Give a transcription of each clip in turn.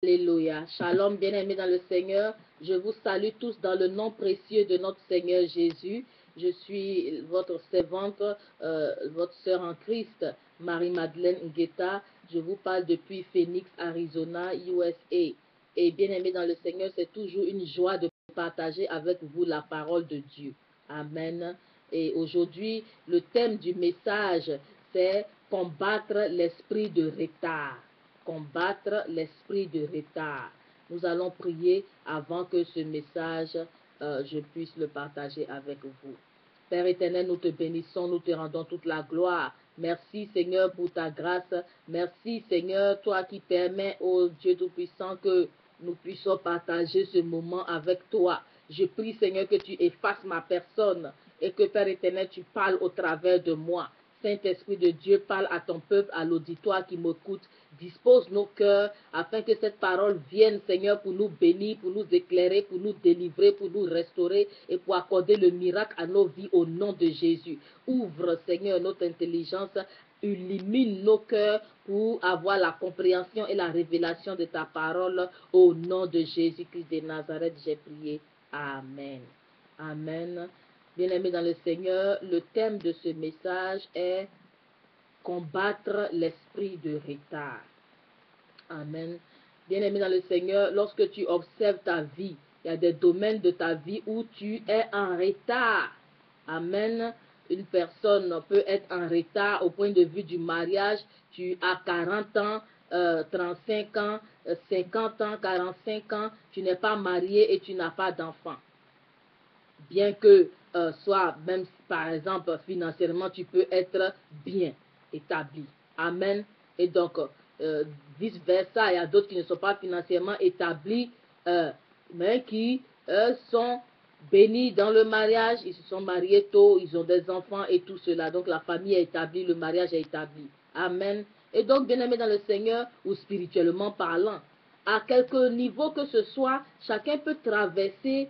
Alléluia. Shalom, bien-aimés dans le Seigneur. Je vous salue tous dans le nom précieux de notre Seigneur Jésus. Je suis votre servante, votre sœur en Christ, Marie-Madeleine Ngueta. Je vous parle depuis Phoenix, Arizona, USA. Et bien-aimés dans le Seigneur, c'est toujours une joie de partager avec vous la parole de Dieu. Amen. Et aujourd'hui, le thème du message, c'est combattre l'esprit de retard. Combattre l'esprit de retard. Nous allons prier avant que ce message, je puisse le partager avec vous. Père éternel, nous te bénissons, nous te rendons toute la gloire. Merci Seigneur pour ta grâce. Merci Seigneur, toi qui permets, ô Dieu Tout-Puissant, que nous puissions partager ce moment avec toi. Je prie Seigneur que tu effaces ma personne et que Père éternel, tu parles au travers de moi. Saint-Esprit de Dieu, parle à ton peuple, à l'auditoire qui m'écoute. Dispose nos cœurs afin que cette parole vienne, Seigneur, pour nous bénir, pour nous éclairer, pour nous délivrer, pour nous restaurer et pour accorder le miracle à nos vies au nom de Jésus. Ouvre, Seigneur, notre intelligence, illumine nos cœurs pour avoir la compréhension et la révélation de ta parole au nom de Jésus-Christ de Nazareth. J'ai prié. Amen. Amen. Bien-aimés dans le Seigneur, le thème de ce message est combattre l'esprit de retard. Amen. Bien-aimé dans le Seigneur, lorsque tu observes ta vie, il y a des domaines de ta vie où tu es en retard. Amen. Une personne peut être en retard au point de vue du mariage. Tu as 40 ans, 35 ans, 50 ans, 45 ans, tu n'es pas marié et tu n'as pas d'enfant. Bien que soit même par exemple financièrement tu peux être bien établi. Amen. Et donc vice versa, il y a d'autres qui ne sont pas financièrement établis mais qui sont bénis dans le mariage, ils se sont mariés tôt, ils ont des enfants et tout cela. Donc la famille est établie, le mariage est établi. Amen. Et donc bien-aimé dans le Seigneur ou spirituellement parlant, à quelque niveau que ce soit, chacun peut traverser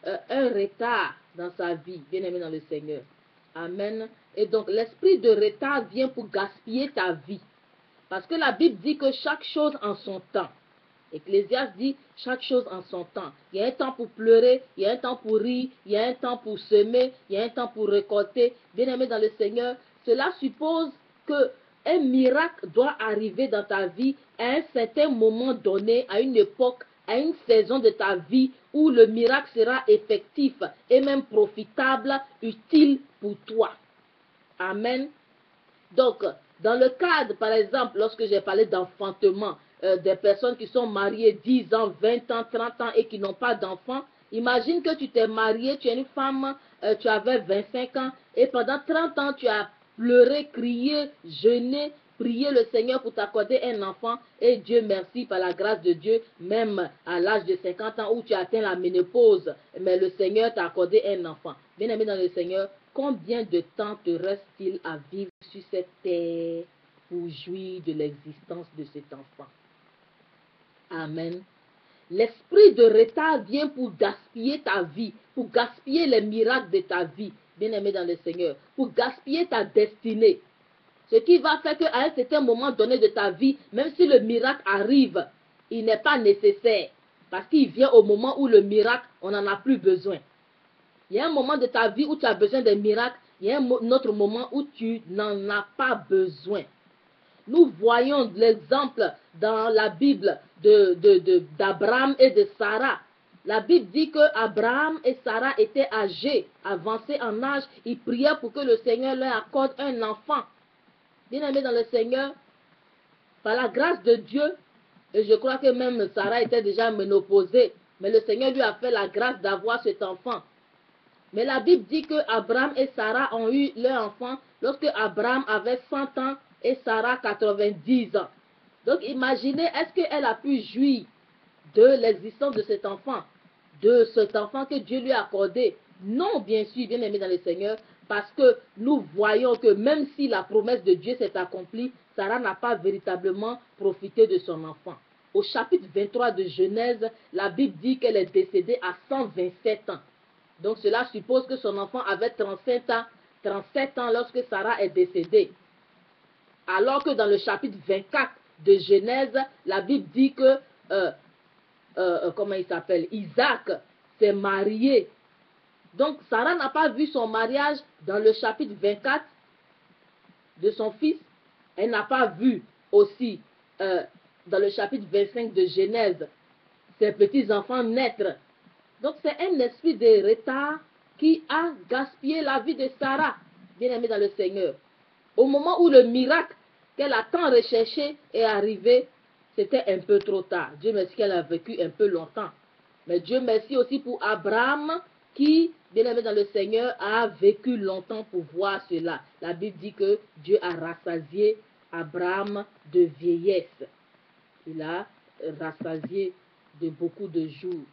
un retard dans sa vie, bien-aimé dans le Seigneur. Amen. Et donc, l'esprit de retard vient pour gaspiller ta vie. Parce que la Bible dit que chaque chose en son temps. Ecclésiaste dit chaque chose en son temps. Il y a un temps pour pleurer, il y a un temps pour rire, il y a un temps pour semer, il y a un temps pour récolter. Bien-aimé dans le Seigneur, cela suppose que un miracle doit arriver dans ta vie à un certain moment donné, à une époque, à une saison de ta vie où le miracle sera effectif et même profitable, utile pour toi. Amen. Donc, dans le cadre, par exemple, lorsque j'ai parlé d'enfantement, des personnes qui sont mariées 10 ans, 20 ans, 30 ans et qui n'ont pas d'enfants, imagine que tu t'es marié, tu es une femme, tu avais 25 ans et pendant 30 ans, tu as pleuré, crié, jeûné, prié le Seigneur pour t'accorder un enfant et Dieu merci, par la grâce de Dieu, même à l'âge de 50 ans où tu as atteint la ménopause, mais le Seigneur t'a accordé un enfant. Bien-aimé dans le Seigneur, combien de temps te reste-t-il à vivre sur cette terre pour jouir de l'existence de cet enfant? Amen. L'esprit de retard vient pour gaspiller ta vie, pour gaspiller les miracles de ta vie, bien-aimé dans le Seigneur, pour gaspiller ta destinée. Ce qui va faire qu'à un certain moment donné de ta vie, même si le miracle arrive, il n'est pas nécessaire. Parce qu'il vient au moment où le miracle, on n'en a plus besoin. Il y a un moment de ta vie où tu as besoin d'un miracle. Il y a un autre moment où tu n'en as pas besoin. Nous voyons l'exemple dans la Bible d'Abraham et de Sarah. La Bible dit que Abraham et Sarah étaient âgés, avancés en âge. Ils priaient pour que le Seigneur leur accorde un enfant. Bien-aimé dans le Seigneur, par la grâce de Dieu, et je crois que même Sarah était déjà ménopausée, mais le Seigneur lui a fait la grâce d'avoir cet enfant. Mais la Bible dit que Abraham et Sarah ont eu leur enfant lorsque Abraham avait 100 ans et Sarah 90 ans. Donc imaginez, est-ce qu'elle a pu jouir de l'existence de cet enfant que Dieu lui a accordé? Non, bien sûr, bien aimé dans le Seigneur, parce que nous voyons que même si la promesse de Dieu s'est accomplie, Sarah n'a pas véritablement profité de son enfant. Au chapitre 23 de Genèse, la Bible dit qu'elle est décédée à 127 ans. Donc cela suppose que son enfant avait 37 ans lorsque Sarah est décédée. Alors que dans le chapitre 24 de Genèse, la Bible dit que comment il s'appelle, Isaac s'est marié. Donc Sarah n'a pas vu son mariage dans le chapitre 24 de son fils. Elle n'a pas vu aussi dans le chapitre 25 de Genèse ses petits-enfants naître. Donc c'est un esprit de retard qui a gaspillé la vie de Sarah, bien-aimée dans le Seigneur. Au moment où le miracle qu'elle a tant recherché est arrivé, c'était un peu trop tard. Dieu merci qu'elle a vécu un peu longtemps. Mais Dieu merci aussi pour Abraham qui, bien-aimé dans le Seigneur, a vécu longtemps pour voir cela. La Bible dit que Dieu a rassasié Abraham de vieillesse. Il a rassasié de beaucoup de jours.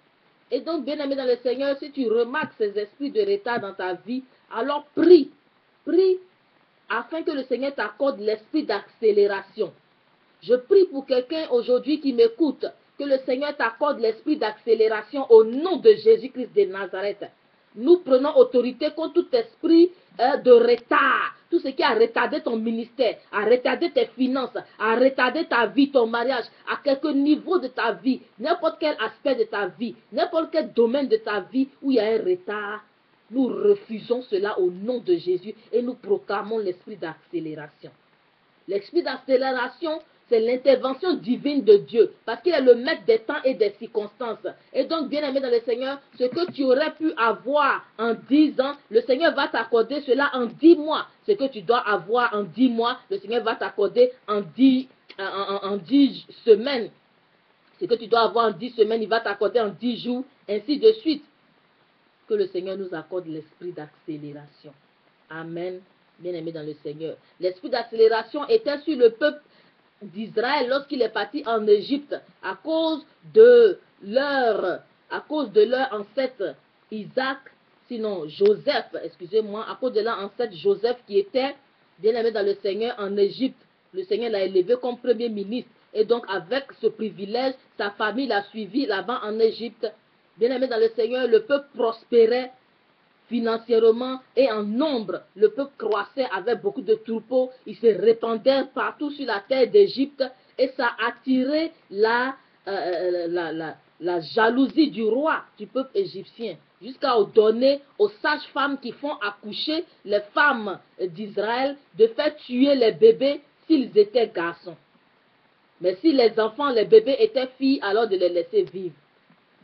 Et donc, bien-aimé dans le Seigneur, si tu remarques ces esprits de retard dans ta vie, alors prie, prie afin que le Seigneur t'accorde l'esprit d'accélération. Je prie pour quelqu'un aujourd'hui qui m'écoute, que le Seigneur t'accorde l'esprit d'accélération au nom de Jésus-Christ de Nazareth. Nous prenons autorité contre tout esprit de retard, tout ce qui a retardé ton ministère, a retardé tes finances, a retardé ta vie, ton mariage, à quelque niveau de ta vie, n'importe quel aspect de ta vie, n'importe quel domaine de ta vie où il y a un retard. Nous refusons cela au nom de Jésus et nous proclamons l'esprit d'accélération. L'esprit d'accélération, c'est l'intervention divine de Dieu, parce qu'il est le maître des temps et des circonstances. Et donc, bien aimé dans le Seigneur, ce que tu aurais pu avoir en 10 ans, le Seigneur va t'accorder cela en 10 mois. Ce que tu dois avoir en 10 mois, le Seigneur va t'accorder en 10 semaines. Ce que tu dois avoir en 10 semaines, il va t'accorder en 10 jours, ainsi de suite. Que le Seigneur nous accorde l'esprit d'accélération. Amen. Bien-aimé dans le Seigneur. L'esprit d'accélération était sur le peuple d'Israël lorsqu'il est parti en Égypte à cause de leur ancêtre Isaac, sinon Joseph, excusez-moi, à cause de leur ancêtre Joseph qui était bien-aimé dans le Seigneur en Égypte. Le Seigneur l'a élevé comme premier ministre et donc avec ce privilège, sa famille l'a suivi là-bas en Égypte. Bien-aimé dans le Seigneur, le peuple prospérait financièrement et en nombre. Le peuple croissait avec beaucoup de troupeaux. Ils se répandaient partout sur la terre d'Égypte et ça attirait la jalousie du roi, du peuple égyptien, jusqu'à donner aux sages-femmes qui font accoucher les femmes d'Israël de faire tuer les bébés s'ils étaient garçons. Mais si les enfants, les bébés étaient filles, alors de les laisser vivre.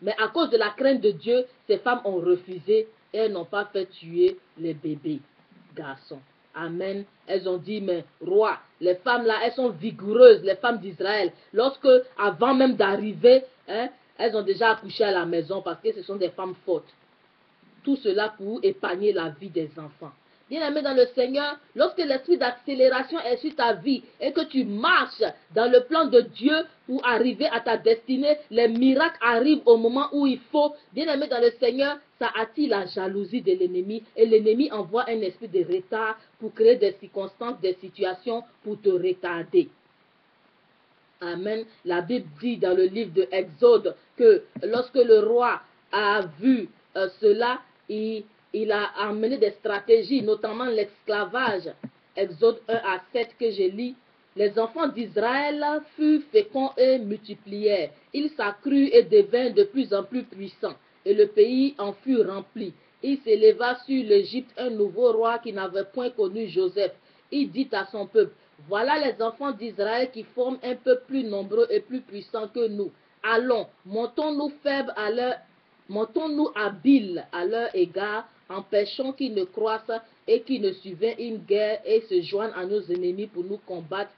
Mais à cause de la crainte de Dieu, ces femmes ont refusé et elles n'ont pas fait tuer les bébés garçons. Amen. Elles ont dit, mais roi, les femmes là, elles sont vigoureuses, les femmes d'Israël. Lorsque, avant même d'arriver, elles ont déjà accouché à la maison parce que ce sont des femmes fortes. Tout cela pour épargner la vie des enfants. Bien-aimé dans le Seigneur, lorsque l'esprit d'accélération est sur ta vie et que tu marches dans le plan de Dieu pour arriver à ta destinée, les miracles arrivent au moment où il faut. Bien-aimé dans le Seigneur, ça attire la jalousie de l'ennemi et l'ennemi envoie un esprit de retard pour créer des circonstances, des situations pour te retarder. Amen. La Bible dit dans le livre de Exode que lorsque le roi a vu cela, il a amené des stratégies, notamment l'esclavage. Exode 1 à 7 que je lis. Les enfants d'Israël furent féconds et multiplièrent. Ils s'accrurent et devinrent de plus en plus puissants. Et le pays en fut rempli. Il s'éleva sur l'Égypte un nouveau roi qui n'avait point connu Joseph. Il dit à son peuple, voilà les enfants d'Israël qui forment un peu plus nombreux et plus puissants que nous. Allons, montons-nous faibles montons-nous habiles à leur égard, empêchons qu'ils ne croissent et qu'ils ne suivent une guerre et se joignent à nos ennemis pour nous combattre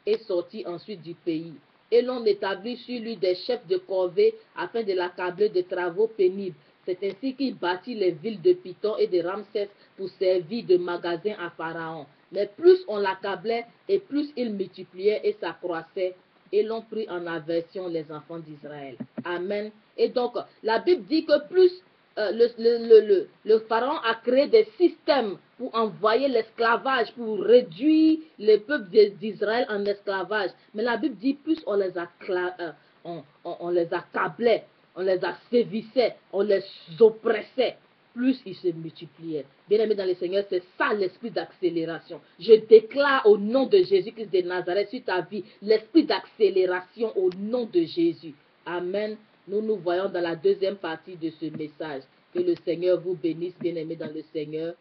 et sortir ensuite du pays. Et l'on établit sur lui des chefs de corvée afin de l'accabler de travaux pénibles. C'est ainsi qu'il bâtit les villes de Python et de Ramsès pour servir de magasin à Pharaon. Mais plus on l'accablait et plus il multipliait et s'accroissait. Et l'on prit en aversion les enfants d'Israël. Amen. Et donc, la Bible dit que plus le pharaon a créé des systèmes pour envoyer l'esclavage, pour réduire le peuple d'Israël en esclavage. Mais la Bible dit plus on les accablait, on les assévissait, on les oppressait, plus ils se multipliaient. Bien-aimés dans le Seigneur, c'est ça l'esprit d'accélération. Je déclare au nom de Jésus-Christ de Nazareth sur ta vie, l'esprit d'accélération au nom de Jésus. Amen. Nous nous voyons dans la deuxième partie de ce message. Que le Seigneur vous bénisse, bien-aimés dans le Seigneur.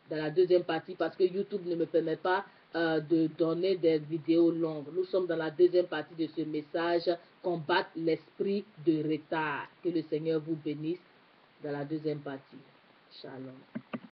Dans la deuxième partie, parce que YouTube ne me permet pas de donner des vidéos longues. Nous sommes dans la deuxième partie de ce message. Combattre l'esprit de retard. Que le Seigneur vous bénisse dans la deuxième partie. Shalom.